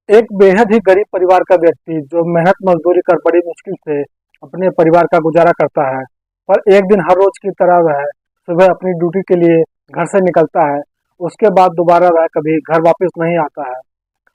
एक बेहद ही गरीब परिवार का व्यक्ति जो मेहनत मजदूरी कर बड़ी मुश्किल से अपने परिवार का गुजारा करता है। पर एक दिन हर रोज की तरह वह सुबह अपनी ड्यूटी के लिए घर से निकलता है। उसके बाद दोबारा वह कभी घर वापस नहीं आता है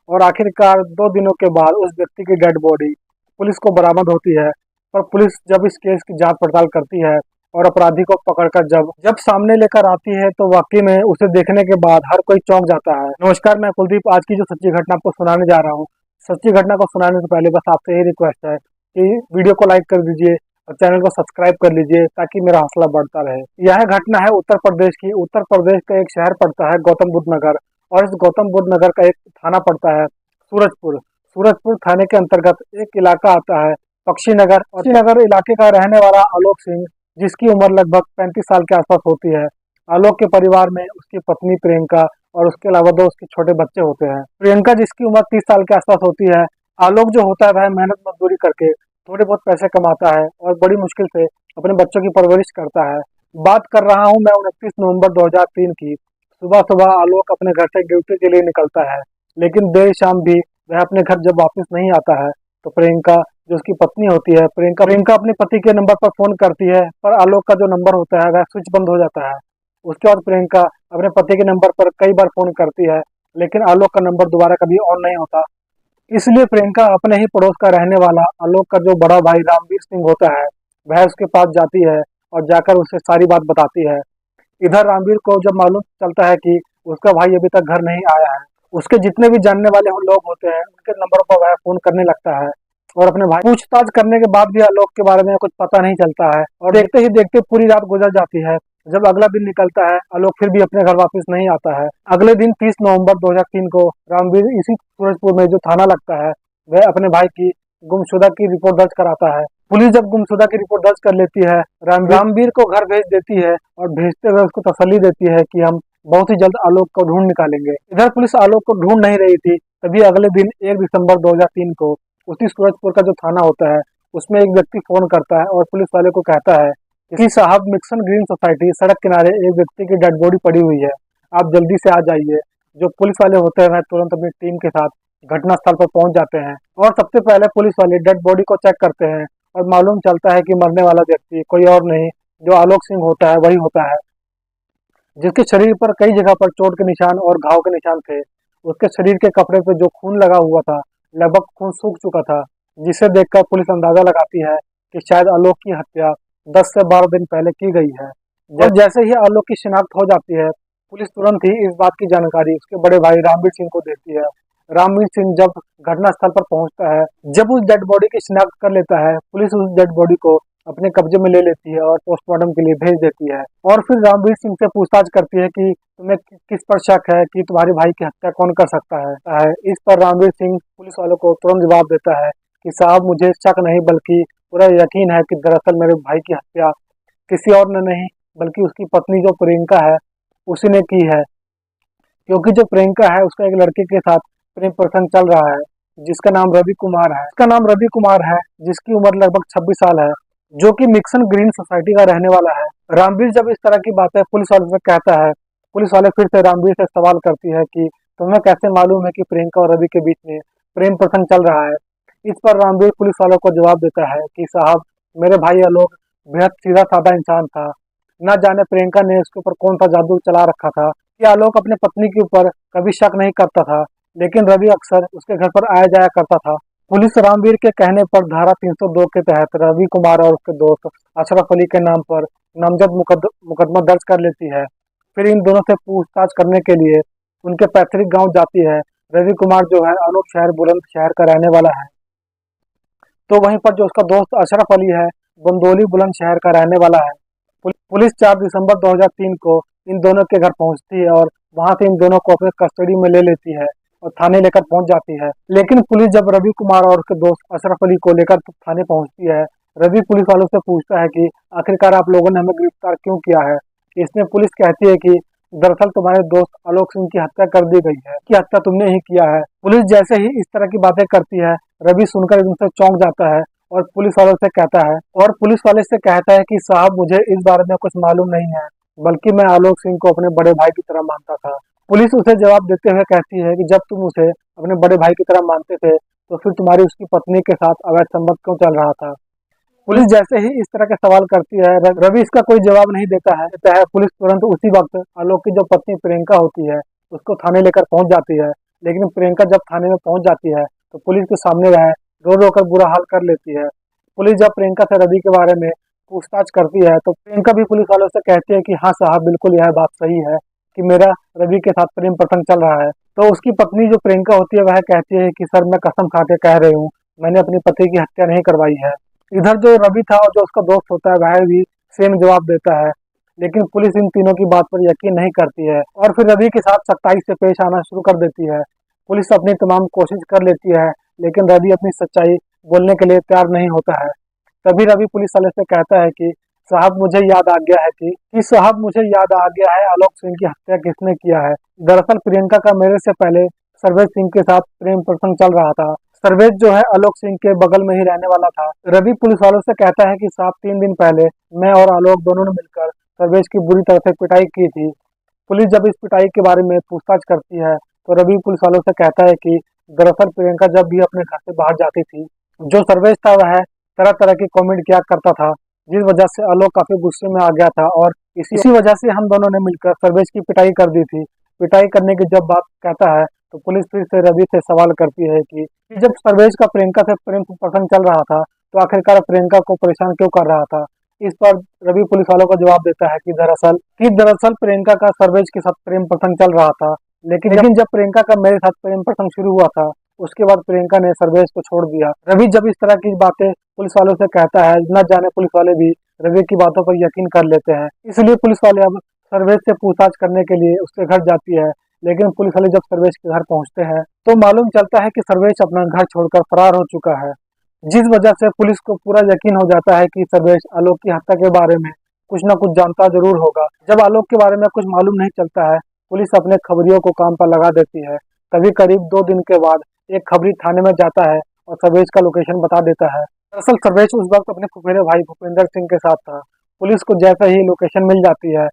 और आखिरकार 2 दिनों के बाद उस व्यक्ति की डेड बॉडी पुलिस को बरामद होती है। पर पुलिस जब इस केस की जांच पड़ताल करती है और अपराधी को पकड़कर जब जब सामने लेकर आती है तो वाकई में उसे देखने के बाद हर कोई चौंक जाता है। नमस्कार, मैं कुलदीप आज की जो सच्ची घटना आपको सुनाने जा रहा हूँ। सच्ची घटना को सुनाने से पहले बस आपसे यही रिक्वेस्ट है कि वीडियो को लाइक कर दीजिए और चैनल को सब्सक्राइब कर लीजिए ताकि मेरा हौसला बढ़ता रहे। यह घटना है उत्तर प्रदेश की। उत्तर प्रदेश का एक शहर पड़ता है गौतम बुद्ध नगर और इस गौतम बुद्ध नगर का एक थाना पड़ता है सूरजपुर। सूरजपुर थाने के अंतर्गत एक इलाका आता है पक्षी नगर। पक्षी नगर इलाके का रहने वाला आलोक सिंह, जिसकी उम्र लगभग 35 साल के आसपास होती है। आलोक के परिवार में उसकी पत्नी प्रियंका और उसके अलावा 2 उसके छोटे बच्चे होते हैं। प्रियंका, जिसकी उम्र 30 साल के आसपास होती है। आलोक जो होता है वह मेहनत मजदूरी करके थोड़े बहुत पैसे कमाता है और बड़ी मुश्किल से अपने बच्चों की परवरिश करता है। बात कर रहा हूँ मैं 29 नवंबर 2003 की। सुबह सुबह आलोक अपने घर से ड्यूटी के लिए निकलता है, लेकिन देर शाम भी वह अपने घर जब वापस नहीं आता है तो प्रियंका, जो उसकी पत्नी होती है, प्रियंका अपने पति के नंबर पर फोन करती है, पर आलोक का जो नंबर होता है वह स्विच बंद हो जाता है। उसके बाद प्रियंका अपने पति के नंबर पर कई बार फोन करती है, लेकिन आलोक का नंबर दोबारा कभी ऑन नहीं होता। इसलिए प्रियंका अपने ही पड़ोस का रहने वाला आलोक का जो बड़ा भाई रामवीर सिंह होता है वह उसके पास जाती है और जाकर उसे सारी बात बताती है। इधर रामवीर को जब मालूम चलता है कि उसका भाई अभी तक घर नहीं आया है, उसके जितने भी जानने वाले लोग होते हैं उनके नंबरों पर वह फोन करने लगता है और अपने भाई पूछताछ करने के बाद भी आलोक के बारे में कुछ पता नहीं चलता है और देखते ही देखते पूरी रात गुजर जाती है। जब अगला दिन निकलता है, आलोक फिर भी अपने घर वापस नहीं आता है। अगले दिन 30 नवंबर 2003 को रामवीर इसी सूरजपुर में जो थाना लगता है वह अपने भाई की गुमशुदा की रिपोर्ट दर्ज कराता है। पुलिस जब गुमशुदा की रिपोर्ट दर्ज कर लेती है, रामवीर को घर भेज देती है और भेजते हुए उसको तसल्ली देती है कि हम बहुत ही जल्द आलोक को ढूंढ निकालेंगे। इधर पुलिस आलोक को ढूंढ नहीं रही थी, तभी अगले दिन 1 दिसंबर 2003 को उसी सूरजपुर का जो थाना होता है उसमें एक व्यक्ति फोन करता है और पुलिस वाले को कहता है कि साहब, मिक्सन ग्रीन सोसाइटी सड़क किनारे एक व्यक्ति की डेड बॉडी पड़ी हुई है, आप जल्दी से आ जाइए। जो पुलिस वाले होते हैं वह तुरंत अपनी टीम के साथ घटनास्थल पर पहुंच जाते हैं और सबसे पहले पुलिस वाले डेड बॉडी को चेक करते हैं और मालूम चलता है कि मरने वाला व्यक्ति कोई और नहीं, जो आलोक सिंह होता है वही होता है, जिसके शरीर पर कई जगह पर चोट के निशान और घाव के निशान थे। उसके शरीर के कपड़े पर जो खून लगा हुआ था, लगभग खून सूख चुका था, जिसे देखकर पुलिस अंदाजा लगाती है कि शायद आलोक की हत्या 10 से 12 दिन पहले की गई है। जब जैसे ही आलोक की शिनाख्त हो जाती है, पुलिस तुरंत ही इस बात की जानकारी उसके बड़े भाई रामवीर सिंह को देती है। रामवीर सिंह जब घटनास्थल पर पहुंचता है, जब उस डेड बॉडी की शिनाख्त कर लेता है, पुलिस उस डेड बॉडी को अपने कब्जे में ले लेती है और पोस्टमार्टम के लिए भेज देती है और फिर रामवीर सिंह से पूछताछ करती है कि तुम्हें किस पर शक है कि तुम्हारे भाई की हत्या कौन कर सकता है। इस पर रामवीर सिंह पुलिस वालों को तुरंत जवाब देता है कि साहब, मुझे शक नहीं बल्कि पूरा यकीन है कि दरअसल मेरे भाई की हत्या किसी और ने नहीं बल्कि उसकी पत्नी जो प्रियंका है उसी ने की है, क्योंकि जो प्रियंका है उसका एक लड़के के साथ प्रेम प्रसंग चल रहा है जिसका नाम रवि कुमार है, जिसकी उम्र लगभग 26 साल है, जो कि मिक्सन ग्रीन सोसाइटी का रहने वाला है। रामवीर जब इस तरह की बातें पुलिस वाले से कहता है, पुलिस वाले फिर से रामवीर से सवाल करती है कि तुम्हें कैसे मालूम है कि प्रियंका और रवि के बीच में प्रेम प्रसंग चल रहा है। इस पर रामवीर पुलिस वालों को जवाब देता है कि साहब, मेरे भाई आलोक बेहद सीधा साधा इंसान था। न जाने प्रियंका ने उसके ऊपर कौन सा जादू चला रखा था कि आलोक अपने पत्नी के ऊपर कभी शक नहीं करता था, लेकिन रवि अक्सर उसके घर पर आया जाया करता था। पुलिस रामवीर के कहने पर धारा 302 के तहत रवि कुमार और उसके दोस्त अशरफ अली के नाम पर नामजद मुकदमा दर्ज कर लेती है। फिर इन दोनों से पूछताछ करने के लिए उनके पैतृक गांव जाती है। रवि कुमार जो है अनूप शहर बुलंदशहर का रहने वाला है, तो वहीं पर जो उसका दोस्त अशरफ अली है बंदोली बुलंदशहर का रहने वाला है। पुलिस 4 दिसंबर 2003 को इन दोनों के घर पहुंचती है और वहां से इन दोनों को अपने कस्टडी में ले लेती है और थाने लेकर पहुंच जाती है। लेकिन पुलिस जब रवि कुमार और उसके दोस्त अशरफ अली को लेकर थाने पहुंचती है, रवि पुलिस वालों से पूछता है कि आखिरकार आप लोगों ने हमें गिरफ्तार क्यों किया है। इसमें पुलिस कहती है कि दरअसल तुम्हारे दोस्त आलोक सिंह की हत्या कर दी गई है, कि हत्या तुमने ही किया है। पुलिस जैसे ही इस तरह की बातें करती है, रवि सुनकर एकदम से चौंक जाता है और पुलिस वाले से कहता है कि साहब, मुझे इस बारे में कुछ मालूम नहीं है, बल्कि मैं आलोक सिंह को अपने बड़े भाई की तरह मानता था। पुलिस उसे जवाब देते हुए कहती है कि जब तुम उसे अपने बड़े भाई की तरह मानते थे तो फिर तुम्हारी उसकी पत्नी के साथ अवैध संबंध क्यों चल रहा था। पुलिस जैसे ही इस तरह के सवाल करती है, रवि इसका कोई जवाब नहीं देता है। पुलिस तुरंत उसी वक्त आलोक की जो पत्नी प्रियंका होती है उसको थाने लेकर पहुंच जाती है। लेकिन प्रियंका जब थाने में पहुंच जाती है तो पुलिस के सामने वह रो रो कर बुरा हाल कर लेती है। पुलिस जब प्रियंका से रवि के बारे में पूछताछ करती है तो प्रियंका भी पुलिस वालों से कहती है कि हाँ साहब, बिल्कुल यह बात सही है कि मेरा रवि के साथ प्रेम प्रसंग चल रहा है। तो उसकी पत्नी जो प्रियंका होती है वह कहती है कि सर, मैं कसम खा के कह रही हूँ, मैंने अपनी पति की हत्या नहीं करवाई है। इधर जो रवि था और जो उसका दोस्त होता है वह भी सेम जवाब देता है। लेकिन पुलिस इन तीनों की बात पर यकीन नहीं करती है और फिर रवि के साथ सख्ताई से पेश आना शुरू कर देती है। पुलिस अपनी तमाम कोशिश कर लेती है लेकिन रवि अपनी सच्चाई बोलने के लिए तैयार नहीं होता है। तभी रवि पुलिस वाले से कहता है कि साहब मुझे याद आ गया है कि साहब मुझे याद आ गया है, आलोक सिंह की हत्या किसने किया है। दरअसल प्रियंका का मेरे से पहले सर्वेश सिंह के साथ प्रेम प्रसंग चल रहा था। सर्वेश जो है आलोक सिंह के बगल में ही रहने वाला था। रवि पुलिस वालों से कहता है कि साहब 3 दिन पहले मैं और आलोक दोनों ने मिलकर सर्वेश की बुरी तरह से पिटाई की थी। पुलिस जब इस पिटाई के बारे में पूछताछ करती है तो रवि पुलिस वालों से कहता है कि दरअसल प्रियंका जब भी अपने घर से बाहर जाती थी, जो सर्वेश था वह तरह तरह की कमेंट किया करता था, जिस वजह से आलोक काफी गुस्से में आ गया था और इसी वजह से हम दोनों ने मिलकर सर्वेश की पिटाई कर दी थी। पिटाई करने की जब बात कहता है तो पुलिस फिर से रवि से सवाल करती है कि जब सर्वेश का प्रियंका से प्रेम प्रसंग चल रहा था तो आखिरकार प्रियंका को परेशान क्यों कर रहा था। इस पर रवि पुलिस वालों को जवाब देता है कि दरअसल प्रियंका का सर्वेश के साथ प्रेम प्रसंग चल रहा था। लेकिन जब प्रियंका का मेरे साथ प्रेम प्रसंग शुरू हुआ था उसके बाद प्रियंका ने सर्वेश को छोड़ दिया। रवि जब इस तरह की बातें पुलिस वालों से कहता है, न जाने पुलिस वाले भी रवि की बातों पर यकीन कर लेते हैं। इसलिए पुलिस वाले अब सर्वेश से पूछताछ करने के लिए उसके घर जाती है। लेकिन पुलिस वाले जब सर्वेश के घर पहुंचते हैं तो मालूम चलता है कि सर्वेश अपना घर छोड़कर फरार हो चुका है। जिस वजह से पुलिस को पूरा यकीन हो जाता है कि सर्वेश आलोक की हत्या के बारे में कुछ न कुछ जानता जरूर होगा। जब आलोक के बारे में कुछ मालूम नहीं चलता है, पुलिस अपने खबरियों को काम पर लगा देती है। तभी करीब 2 दिन के बाद एक खबरी थाने में जाता है और सर्वेश का लोकेशन बता देता है। दरअसल सर्वेश उस वक्त अपने फुफेरे भाई भूपेंद्र सिंह के साथ था। पुलिस को जैसे ही लोकेशन मिल जाती है,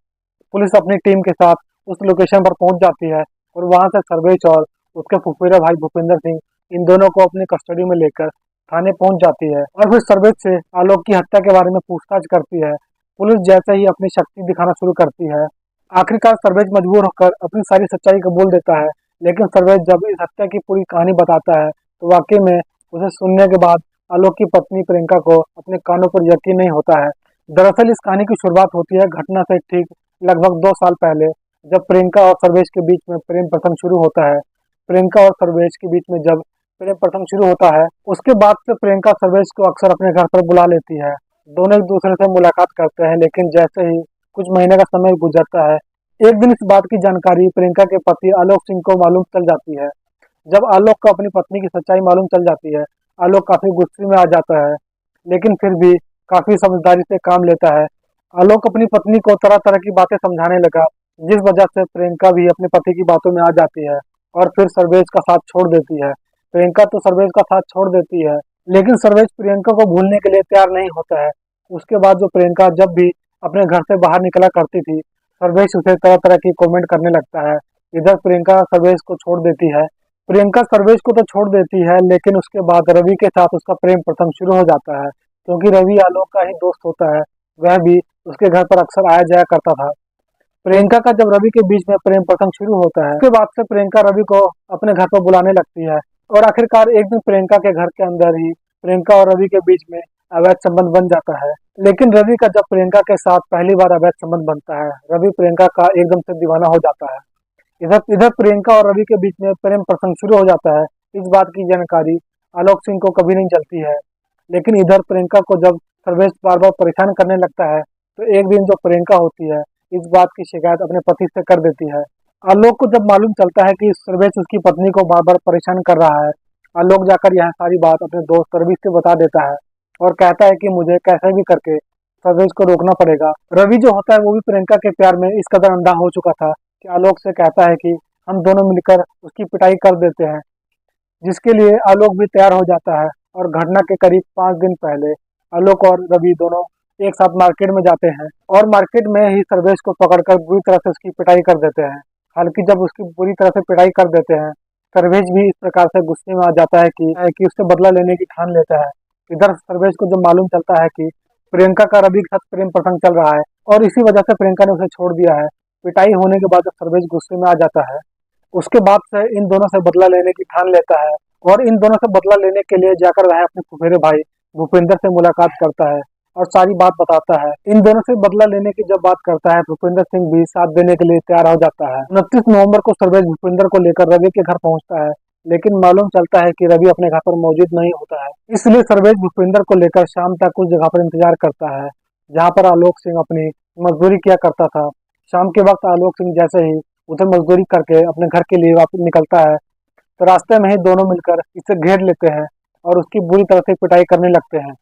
पुलिस अपनी टीम के साथ उस लोकेशन पर पहुंच जाती है और वहां से सर्वेश और उसके फुफेरे भाई भूपेंद्र सिंह इन दोनों को अपनी कस्टडी में लेकर थाने पहुंच जाती है और फिर सर्वेश से आलोक की हत्या के बारे में पूछताछ करती है। पुलिस जैसे ही अपनी शक्ति दिखाना शुरू करती है, आखिरकार सर्वेश मजबूर होकर अपनी सारी सच्चाई कबूल देता है। लेकिन सर्वेश जब इस हत्या की पूरी कहानी बताता है तो वाकई में उसे सुनने के बाद आलोक की पत्नी प्रियंका को अपने कानों पर यकीन नहीं होता है। दरअसल इस कहानी की शुरुआत होती है घटना से ठीक लगभग 2 साल पहले, जब प्रियंका और सर्वेश के बीच में प्रेम प्रसंग शुरू होता है। प्रियंका और सर्वेश के बीच में जब प्रेम प्रसंग शुरू होता है उसके बाद से प्रियंका सर्वेश को अक्सर अपने घर पर बुला लेती है। दोनों एक दूसरे से मुलाकात करते हैं। लेकिन जैसे ही कुछ महीने का समय गुजरता है, एक दिन इस बात की जानकारी प्रियंका के पति आलोक सिंह को मालूम चल जाती है। जब आलोक को अपनी पत्नी की सच्चाई मालूम चल जाती है, आलोक काफी गुस्से में आ जाता है, लेकिन फिर भी काफी समझदारी से काम लेता है। आलोक अपनी पत्नी को तरह तरह की बातें समझाने लगा, जिस वजह से प्रियंका भी अपने पति की बातों में आ जाती है और फिर सर्वेश का साथ छोड़ देती है। प्रियंका तो सर्वेश का साथ छोड़ देती है, लेकिन सर्वेश प्रियंका को भूलने के लिए तैयार नहीं होता है। उसके बाद जो प्रियंका जब भी अपने घर से बाहर निकला करती थी, सर्वेश उसे तरह तरह की कमेंट करने लगता है। इधर प्रियंका सर्वेश को छोड़ देती है। प्रियंका सर्वेश को तो छोड़ देती है, लेकिन उसके बाद रवि के साथ उसका प्रेम प्रसंग शुरू हो जाता है। क्योंकि रवि आलोक का ही दोस्त होता है, वह भी उसके घर पर अक्सर आया जाया करता था। प्रियंका का जब रवि के बीच में प्रेम प्रसंग शुरू होता है, उसके बाद से प्रियंका रवि को अपने घर पर बुलाने लगती है और आखिरकार एक दिन प्रियंका के घर के अंदर ही प्रियंका और रवि के बीच में अवैध संबंध बन जाता है। लेकिन रवि का जब प्रियंका के साथ पहली बार अवैध संबंध बनता है, रवि प्रियंका का एकदम से दीवाना हो जाता है। इधर इधर प्रियंका और रवि के बीच में प्रेम प्रसंग शुरू हो जाता है। इस बात की जानकारी आलोक सिंह को कभी नहीं चलती है। लेकिन इधर प्रियंका को जब सर्वेश बार बार परेशान करने लगता है तो एक दिन जो प्रियंका होती है इस बात की शिकायत अपने पति से कर देती है। आलोक को जब मालूम चलता है कि सर्वेश उसकी पत्नी को बार बार परेशान कर रहा है, आलोक जाकर यह सारी बात अपने दोस्त रवि से बता देता है और कहता है कि मुझे कैसे भी करके सर्वेश को रोकना पड़ेगा। रवि जो होता है वो भी प्रियंका के प्यार में इस कदर अंधा हो चुका था कि आलोक से कहता है कि हम दोनों मिलकर उसकी पिटाई कर देते हैं, जिसके लिए आलोक भी तैयार हो जाता है। और घटना के करीब 5 दिन पहले आलोक और रवि दोनों एक साथ मार्केट में जाते हैं और मार्केट में ही सर्वेश को पकड़कर बुरी तरह से उसकी पिटाई कर देते हैं। हालांकि जब उसकी पूरी तरह से पिटाई कर देते हैं, सर्वेश भी इस प्रकार से गुस्से में आ जाता है कि उससे बदला लेने की ठान लेता है। इधर सर्वेश को जब मालूम चलता है कि प्रियंका का रवि के साथ प्रेम प्रसंग चल रहा है और इसी वजह से प्रियंका ने उसे छोड़ दिया है, पिटाई होने के बाद जब सर्वेश गुस्से में आ जाता है, उसके बाद से इन दोनों से बदला लेने की ठान लेता है और इन दोनों से बदला लेने के लिए जाकर वह अपने फुफेरे भाई भूपेंद्र से मुलाकात करता है और सारी बात बताता है। इन दोनों से बदला लेने की जब बात करता है, भूपेंद्र सिंह भी साथ देने के लिए तैयार हो जाता है। 29 नवंबर को सर्वेश भूपेंद्र को लेकर रवि के घर पहुंचता है, लेकिन मालूम चलता है कि रवि अपने घर पर मौजूद नहीं होता है। इसलिए सर्वेश भूपेंद्र को लेकर शाम तक उस जगह पर इंतजार करता है जहाँ पर आलोक सिंह अपनी मजदूरी किया करता था। शाम के वक्त आलोक सिंह जैसे ही उधर मजदूरी करके अपने घर के लिए वापस निकलता है, तो रास्ते में ही दोनों मिलकर इसे घेर लेते हैं और उसकी बुरी तरह से पिटाई करने लगते हैं।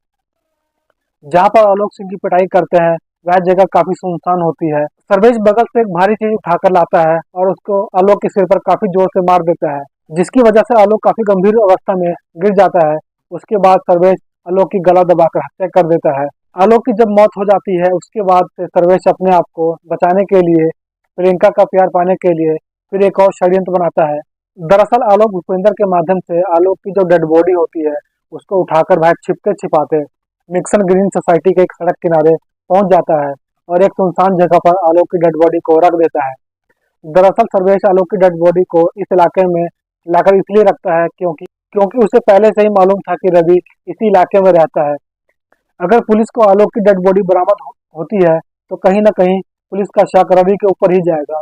जहाँ पर आलोक सिंह की पिटाई करते हैं, वह जगह काफी सुनसान होती है। सर्वेश बगल से एक भारी चीज उठाकर लाता है और उसको आलोक के सिर पर काफी जोर से मार देता है, जिसकी वजह से आलोक काफी गंभीर अवस्था में गिर जाता है। उसके बाद सर्वेश आलोक की गला दबाकर हत्या कर देता है। आलोक की जब मौत हो जाती है, उसके बाद से सर्वेश अपने आप को बचाने के लिए, प्रियंका का प्यार पाने के लिए फिर एक और षड्यंत्र बनाता है। दरअसल आलोक भूपेंद्र के माध्यम से आलोक की जो डेड बॉडी होती है, उसको उठाकर वह छिपते छिपाते निक्सन ग्रीन सोसाइटी के एक सड़क किनारे पहुंच जाता है और एक सुनसान जगह पर आलोक की डेड बॉडी को रख देता है। दरअसल सर्वेश आलोक की डेड बॉडी को इस इलाके में लाकर इसलिए रखता है क्योंकि क्योंकि उसे पहले से ही मालूम था कि रवि इसी इलाके में रहता है। अगर पुलिस को आलोक की डेड बॉडी बरामद होती है, तो कहीं ना कहीं पुलिस का शक रवि के ऊपर ही जाएगा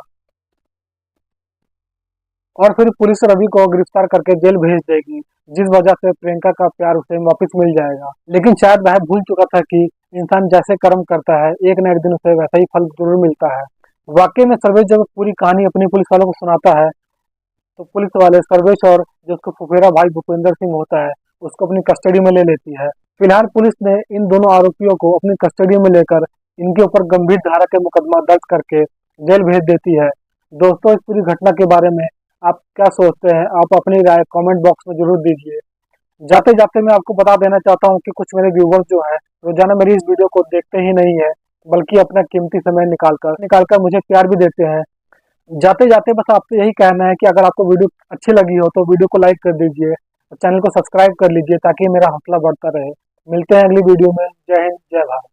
और फिर पुलिस रवि को गिरफ्तार करके जेल भेज देगी, जिस वजह से प्रियंका का प्यार उसे वापस मिल जाएगा। लेकिन शायद वह भूल चुका था कि इंसान जैसे कर्म करता है, एक न एक दिन उसे वैसा ही फल जरूर मिलता है। वाकई में सर्वेश जब पूरी कहानी अपनी पुलिस वालों को सुनाता है, तो पुलिस वाले सर्वेश और जो उसका फुफेरा भाई भूपेंद्र सिंह होता है, उसको अपनी कस्टडी में ले लेती है। फिलहाल पुलिस ने इन दोनों आरोपियों को अपनी कस्टडी में लेकर इनके ऊपर गंभीर धारा के मुकदमा दर्ज करके जेल भेज देती है। दोस्तों, इस पूरी घटना के बारे में आप क्या सोचते हैं? आप अपनी राय कमेंट बॉक्स में जरूर दीजिए। जाते जाते मैं आपको बता देना चाहता हूँ कि कुछ मेरे व्यूवर्स जो हैं, रोजाना मेरी इस वीडियो को देखते ही नहीं है, बल्कि अपना कीमती समय निकालकर मुझे प्यार भी देते हैं। जाते जाते बस आपसे यही कहना है कि अगर आपको वीडियो अच्छी लगी हो तो वीडियो को लाइक कर दीजिए और चैनल को सब्सक्राइब कर लीजिए ताकि मेरा हौसला बढ़ता रहे। मिलते हैं अगली वीडियो में। जय हिंद, जय भारत।